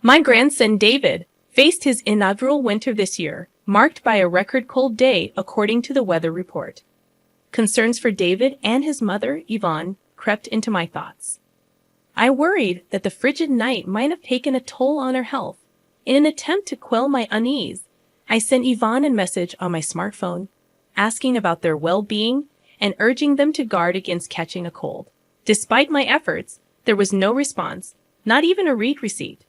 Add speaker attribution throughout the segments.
Speaker 1: My grandson David faced his inaugural winter this year, marked by a record cold day according to the weather report. Concerns for David and his mother, Yvonne, crept into my thoughts. I worried that the frigid night might have taken a toll on her health. In an attempt to quell my unease, I sent Yvonne a message on my smartphone, asking about their well-being and urging them to guard against catching a cold. Despite my efforts, there was no response, not even a read receipt.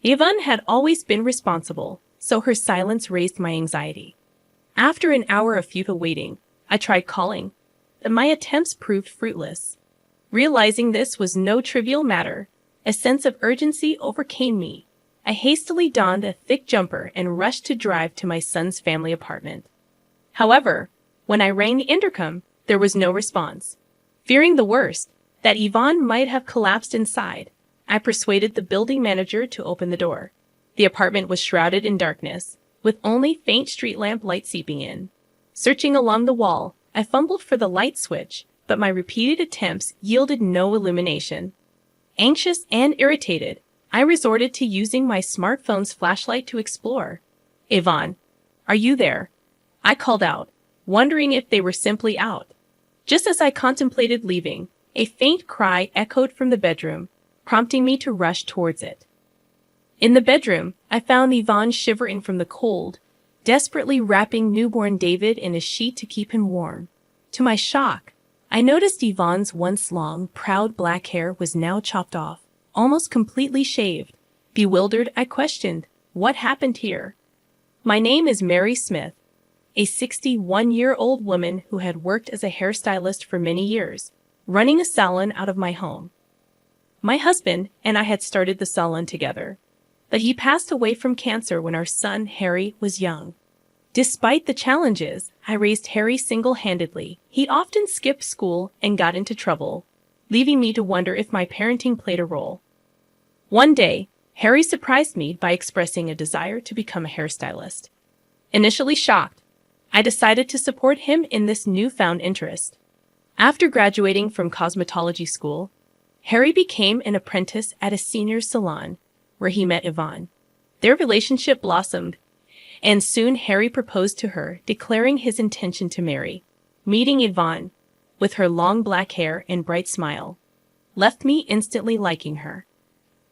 Speaker 1: Yvonne had always been responsible, so her silence raised my anxiety. After an hour of futile waiting, I tried calling, but my attempts proved fruitless. Realizing this was no trivial matter, a sense of urgency overcame me. I hastily donned a thick jumper and rushed to drive to my son's family apartment. However, when I rang the intercom, there was no response. Fearing the worst, that Yvonne might have collapsed inside, I persuaded the building manager to open the door. The apartment was shrouded in darkness, with only faint street lamp light seeping in. Searching along the wall, I fumbled for the light switch, but my repeated attempts yielded no illumination. Anxious and irritated, I resorted to using my smartphone's flashlight to explore. "Yvonne, are you there?" I called out, wondering if they were simply out. Just as I contemplated leaving, a faint cry echoed from the bedroom, prompting me to rush towards it. In the bedroom, I found Yvonne shivering from the cold, desperately wrapping newborn David in a sheet to keep him warm. To my shock, I noticed Yvonne's once long, proud black hair was now chopped off, almost completely shaved. Bewildered, I questioned, "What happened here?" "My name is Mary Smith," a 61-year-old woman who had worked as a hairstylist for many years, running a salon out of my home. My husband and I had started the salon together, but he passed away from cancer when our son, Harry, was young. Despite the challenges, I raised Harry single-handedly. He often skipped school and got into trouble, leaving me to wonder if my parenting played a role. One day, Harry surprised me by expressing a desire to become a hairstylist. Initially shocked, I decided to support him in this newfound interest. After graduating from cosmetology school, Harry became an apprentice at a senior salon, where he met Yvonne. Their relationship blossomed, and soon Harry proposed to her, declaring his intention to marry. Meeting Yvonne, with her long black hair and bright smile, left me instantly liking her.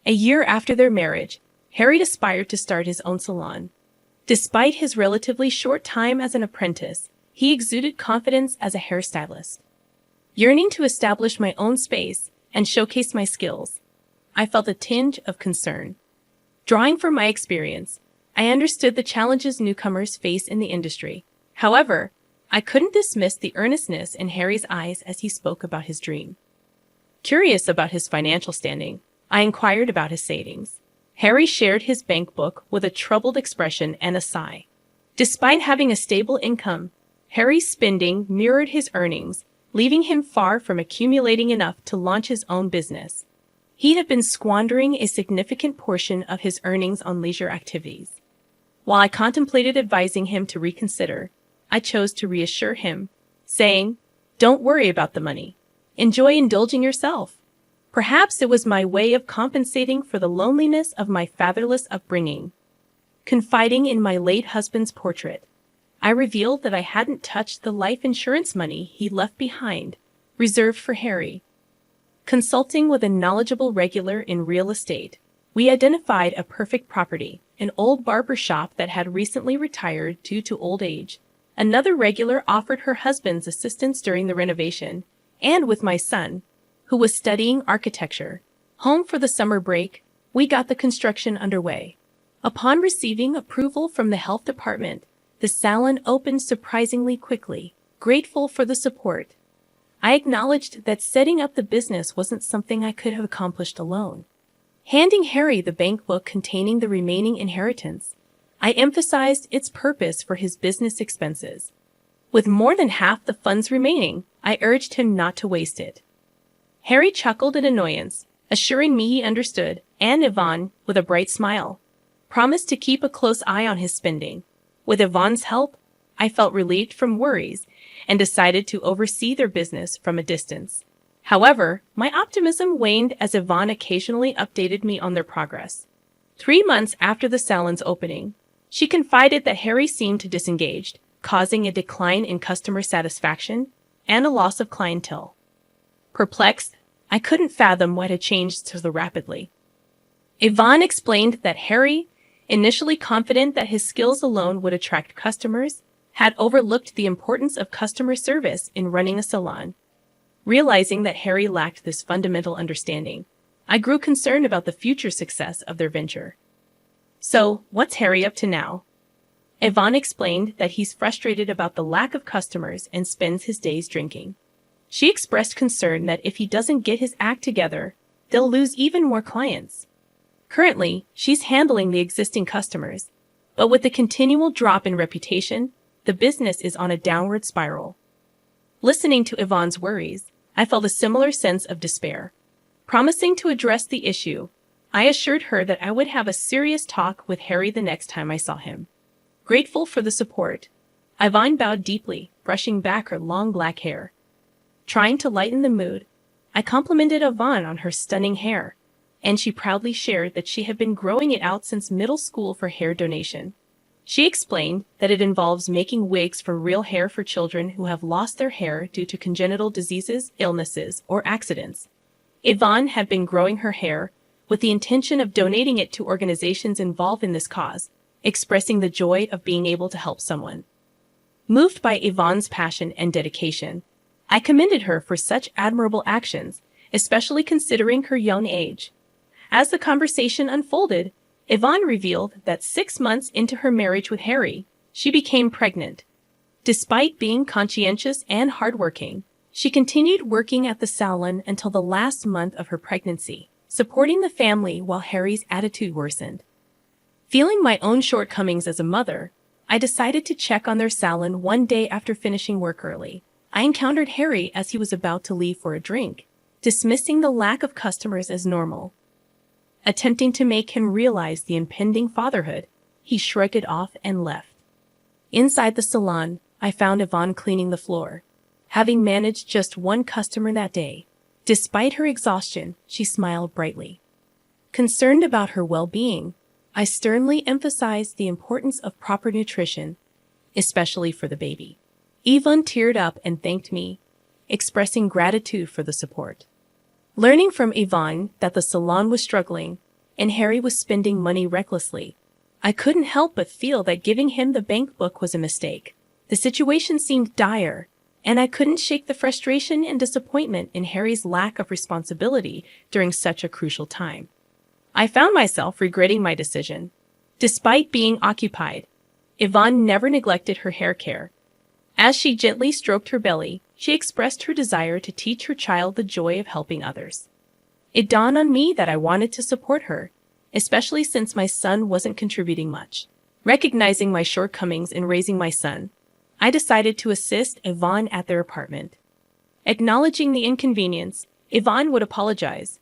Speaker 1: A year after their marriage, Harry aspired to start his own salon. Despite his relatively short time as an apprentice, he exuded confidence as a hairstylist. Yearning to establish my own space and showcase my skills, I felt a tinge of concern. Drawing from my experience, I understood the challenges newcomers face in the industry. However, I couldn't dismiss the earnestness in Harry's eyes as he spoke about his dream. Curious about his financial standing, I inquired about his savings. Harry shared his bank book with a troubled expression and a sigh. Despite having a stable income, Harry's spending mirrored his earnings, leaving him far from accumulating enough to launch his own business. He had been squandering a significant portion of his earnings on leisure activities. While I contemplated advising him to reconsider, I chose to reassure him, saying, "Don't worry about the money. Enjoy indulging yourself." Perhaps it was my way of compensating for the loneliness of my fatherless upbringing. Confiding in my late husband's portrait, I revealed that I hadn't touched the life insurance money he left behind, reserved for Harry. Consulting with a knowledgeable regular in real estate, we identified a perfect property, an old barber shop that had recently retired due to old age. Another regular offered her husband's assistance during the renovation, and with my son, who was studying architecture, home for the summer break, we got the construction underway. Upon receiving approval from the health department, the salon opened surprisingly quickly. Grateful for the support, I acknowledged that setting up the business wasn't something I could have accomplished alone. Handing Harry the bank book containing the remaining inheritance, I emphasized its purpose for his business expenses. With more than half the funds remaining, I urged him not to waste it. Harry chuckled in annoyance, assuring me he understood, and Yvonne, with a bright smile, promised to keep a close eye on his spending. With Yvonne's help, I felt relieved from worries and decided to oversee their business from a distance. However, my optimism waned as Yvonne occasionally updated me on their progress. 3 months after the salon's opening, she confided that Harry seemed disengaged, causing a decline in customer satisfaction and a loss of clientele. Perplexed, I couldn't fathom what had changed so rapidly. Yvonne explained that Harry, initially confident that his skills alone would attract customers, had overlooked the importance of customer service in running a salon. Realizing that Harry lacked this fundamental understanding, I grew concerned about the future success of their venture. So, what's Harry up to now? Yvonne explained that he's frustrated about the lack of customers and spends his days drinking. She expressed concern that if he doesn't get his act together, they'll lose even more clients. Currently, she's handling the existing customers, but with the continual drop in reputation, the business is on a downward spiral. Listening to Yvonne's worries, I felt a similar sense of despair. Promising to address the issue, I assured her that I would have a serious talk with Harry the next time I saw him. Grateful for the support, Yvonne bowed deeply, brushing back her long black hair. Trying to lighten the mood, I complimented Yvonne on her stunning hair, and she proudly shared that she had been growing it out since middle school for hair donation. She explained that it involves making wigs from real hair for children who have lost their hair due to congenital diseases, illnesses, or accidents. Yvonne had been growing her hair with the intention of donating it to organizations involved in this cause, expressing the joy of being able to help someone. Moved by Yvonne's passion and dedication, I commended her for such admirable actions, especially considering her young age. As the conversation unfolded, Yvonne revealed that 6 months into her marriage with Harry, she became pregnant. Despite being conscientious and hardworking, she continued working at the salon until the last month of her pregnancy, supporting the family while Harry's attitude worsened. Feeling my own shortcomings as a mother, I decided to check on their salon one day after finishing work early. I encountered Harry as he was about to leave for a drink, dismissing the lack of customers as normal. Attempting to make him realize the impending fatherhood, he shrugged it off and left. Inside the salon, I found Yvonne cleaning the floor. Having managed just one customer that day, despite her exhaustion, she smiled brightly. Concerned about her well-being, I sternly emphasized the importance of proper nutrition, especially for the baby. Yvonne teared up and thanked me, expressing gratitude for the support. Learning from Yvonne that the salon was struggling and Harry was spending money recklessly, I couldn't help but feel that giving him the bank book was a mistake. The situation seemed dire, and I couldn't shake the frustration and disappointment in Harry's lack of responsibility during such a crucial time. I found myself regretting my decision. Despite being occupied, Yvonne never neglected her hair care. As she gently stroked her belly, she expressed her desire to teach her child the joy of helping others. It dawned on me that I wanted to support her, especially since my son wasn't contributing much. Recognizing my shortcomings in raising my son, I decided to assist Yvonne at their apartment. Acknowledging the inconvenience, Yvonne would apologize,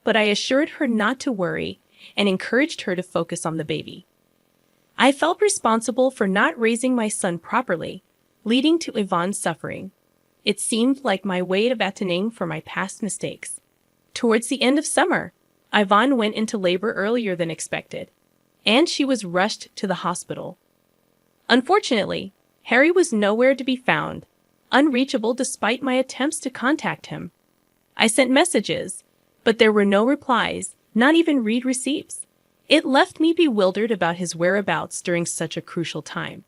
Speaker 1: but I assured her not to worry and encouraged her to focus on the baby. I felt responsible for not raising my son properly, leading to Yvonne's suffering. It seemed like my way of atoning for my past mistakes. Towards the end of summer, Yvonne went into labor earlier than expected, and she was rushed to the hospital. Unfortunately, Harry was nowhere to be found, unreachable despite my attempts to contact him. I sent messages, but there were no replies, not even read receipts. It left me bewildered about his whereabouts during such a crucial time.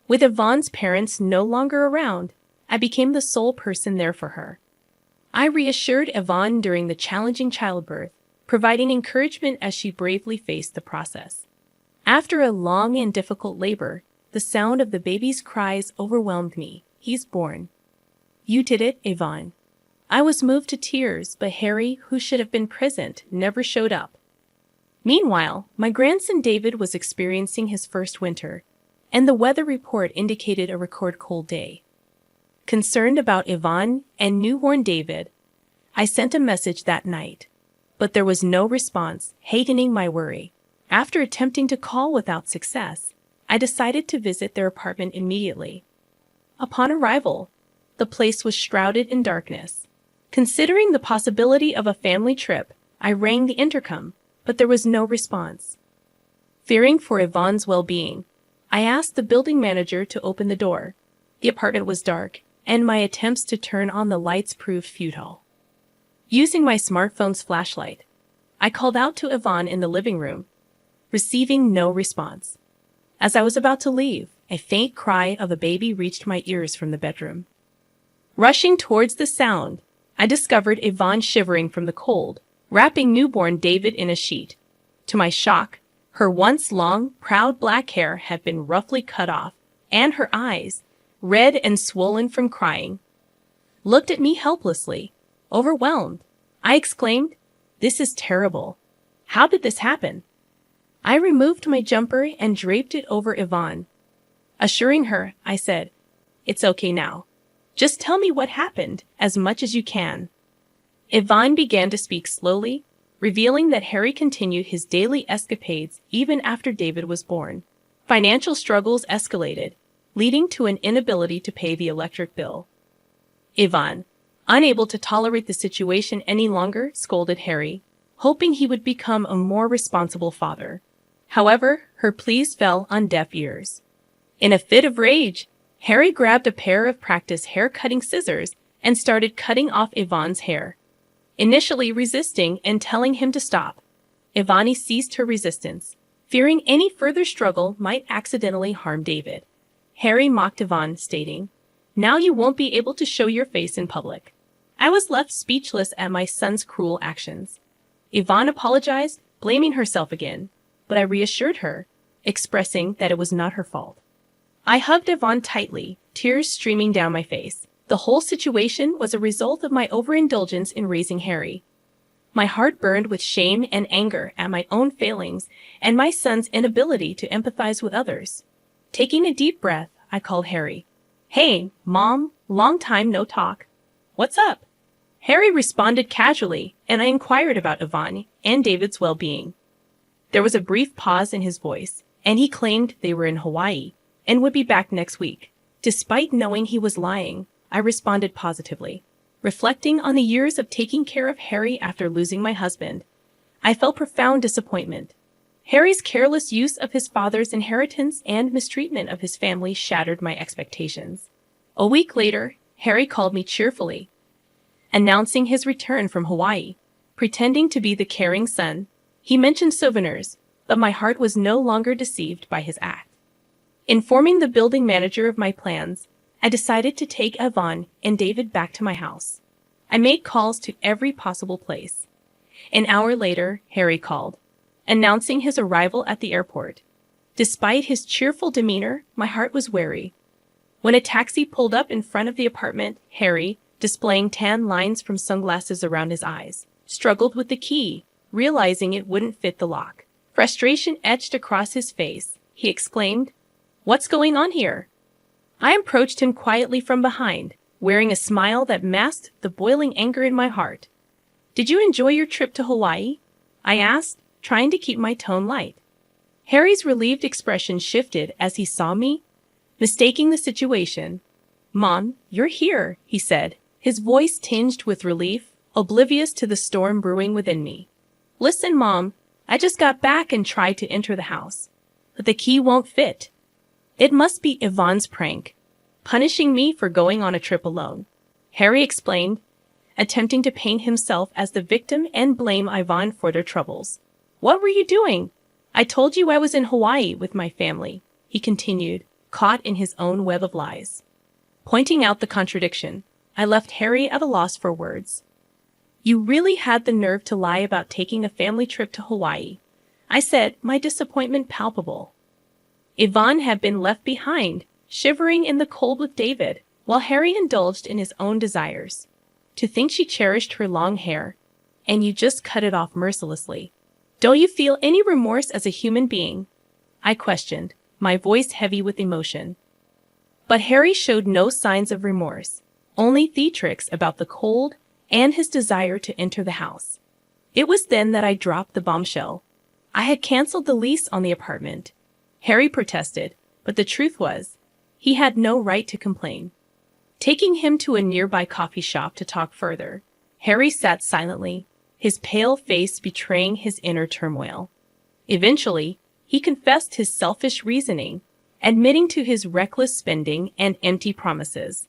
Speaker 1: With Yvonne's parents no longer around, I became the sole person there for her. I reassured Yvonne during the challenging childbirth, providing encouragement as she bravely faced the process. After a long and difficult labor, the sound of the baby's cries overwhelmed me. He's born. You did it, Yvonne. I was moved to tears, but Harry, who should have been present, never showed up. Meanwhile, my grandson David was experiencing his first winter, and the weather report indicated a record cold day. Concerned about Yvonne and newborn David, I sent a message that night, but there was no response, hastening my worry. After attempting to call without success, I decided to visit their apartment immediately. Upon arrival, the place was shrouded in darkness. Considering the possibility of a family trip, I rang the intercom, but there was no response. Fearing for Yvonne's well-being, I asked the building manager to open the door. The apartment was dark, and my attempts to turn on the lights proved futile. Using my smartphone's flashlight, I called out to Yvonne in the living room, receiving no response. As I was about to leave, a faint cry of a baby reached my ears from the bedroom. Rushing towards the sound, I discovered Yvonne shivering from the cold, wrapping newborn David in a sheet. To my shock, her once long, proud black hair had been roughly cut off, and her eyes, red and swollen from crying, looked at me helplessly, overwhelmed. I exclaimed, "This is terrible. How did this happen?" I removed my jumper and draped it over Yvonne. Assuring her, I said, "It's okay now. Just tell me what happened, as much as you can." Yvonne began to speak slowly, revealing that Harry continued his daily escapades even after David was born. Financial struggles escalated, leading to an inability to pay the electric bill. Yvonne, unable to tolerate the situation any longer, scolded Harry, hoping he would become a more responsible father. However, her pleas fell on deaf ears. In a fit of rage, Harry grabbed a pair of practice hair-cutting scissors and started cutting off Yvonne's hair. Initially resisting and telling him to stop, Yvonne ceased her resistance, fearing any further struggle might accidentally harm David. Harry mocked Yvonne, stating, "Now you won't be able to show your face in public." I was left speechless at my son's cruel actions. Yvonne apologized, blaming herself again, but I reassured her, expressing that it was not her fault. I hugged Yvonne tightly, tears streaming down my face. The whole situation was a result of my overindulgence in raising Harry. My heart burned with shame and anger at my own failings and my son's inability to empathize with others. Taking a deep breath, I called Harry. "Hey, Mom, long time no talk. What's up?" Harry responded casually, and I inquired about Yvonne and David's well-being. There was a brief pause in his voice, and he claimed they were in Hawaii and would be back next week. Despite knowing he was lying, I responded positively. Reflecting on the years of taking care of Harry after losing my husband, I felt profound disappointment. Harry's careless use of his father's inheritance and mistreatment of his family shattered my expectations. A week later, Harry called me cheerfully, announcing his return from Hawaii. Pretending to be the caring son, he mentioned souvenirs, but my heart was no longer deceived by his act. Informing the building manager of my plans, I decided to take Yvonne and David back to my house. I made calls to every possible place. An hour later, Harry called, announcing his arrival at the airport. Despite his cheerful demeanor, my heart was wary. When a taxi pulled up in front of the apartment, Harry, displaying tan lines from sunglasses around his eyes, struggled with the key, realizing it wouldn't fit the lock. Frustration etched across his face. He exclaimed, "What's going on here?" I approached him quietly from behind, wearing a smile that masked the boiling anger in my heart. "Did you enjoy your trip to Hawaii?" I asked, trying to keep my tone light. Harry's relieved expression shifted as he saw me, mistaking the situation. "Mom, you're here," he said, his voice tinged with relief, oblivious to the storm brewing within me. "Listen, Mom, I just got back and tried to enter the house, but the key won't fit. It must be Yvonne's prank, punishing me for going on a trip alone," Harry explained, attempting to paint himself as the victim and blame Yvonne for their troubles. "What were you doing? I told you I was in Hawaii with my family," he continued, caught in his own web of lies. Pointing out the contradiction, I left Harry at a loss for words. "You really had the nerve to lie about taking a family trip to Hawaii," I said, my disappointment palpable. Yvonne had been left behind, shivering in the cold with David, while Harry indulged in his own desires. To think she cherished her long hair, and you just cut it off mercilessly. "Don't you feel any remorse as a human being?" I questioned, my voice heavy with emotion. But Harry showed no signs of remorse, only theatrics about the cold and his desire to enter the house. It was then that I dropped the bombshell. I had canceled the lease on the apartment. Harry protested, but the truth was, he had no right to complain. Taking him to a nearby coffee shop to talk further, Harry sat silently, his pale face betraying his inner turmoil. Eventually, He confessed his selfish reasoning, admitting to his reckless spending and empty promises.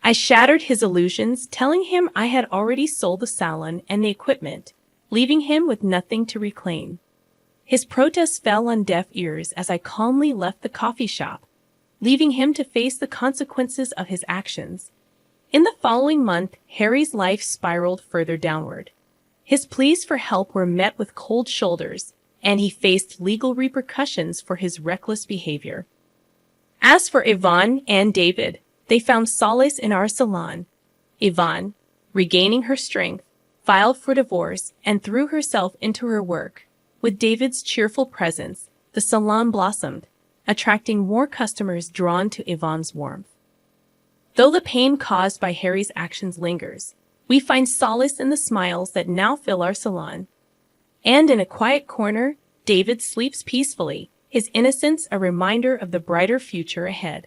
Speaker 1: I shattered his illusions, telling him I had already sold the salon and the equipment, leaving him with nothing to reclaim. His protests fell on deaf ears as I calmly left the coffee shop, leaving him to face the consequences of his actions. In the following month, Harry's life spiraled further downward. His pleas for help were met with cold shoulders, and he faced legal repercussions for his reckless behavior. As for Yvonne and David, they found solace in our salon. Yvonne, regaining her strength, filed for divorce and threw herself into her work. With David's cheerful presence, the salon blossomed, attracting more customers drawn to Yvonne's warmth. Though the pain caused by Harry's actions lingers, we find solace in the smiles that now fill our salon. And in a quiet corner, David sleeps peacefully, his innocence a reminder of the brighter future ahead.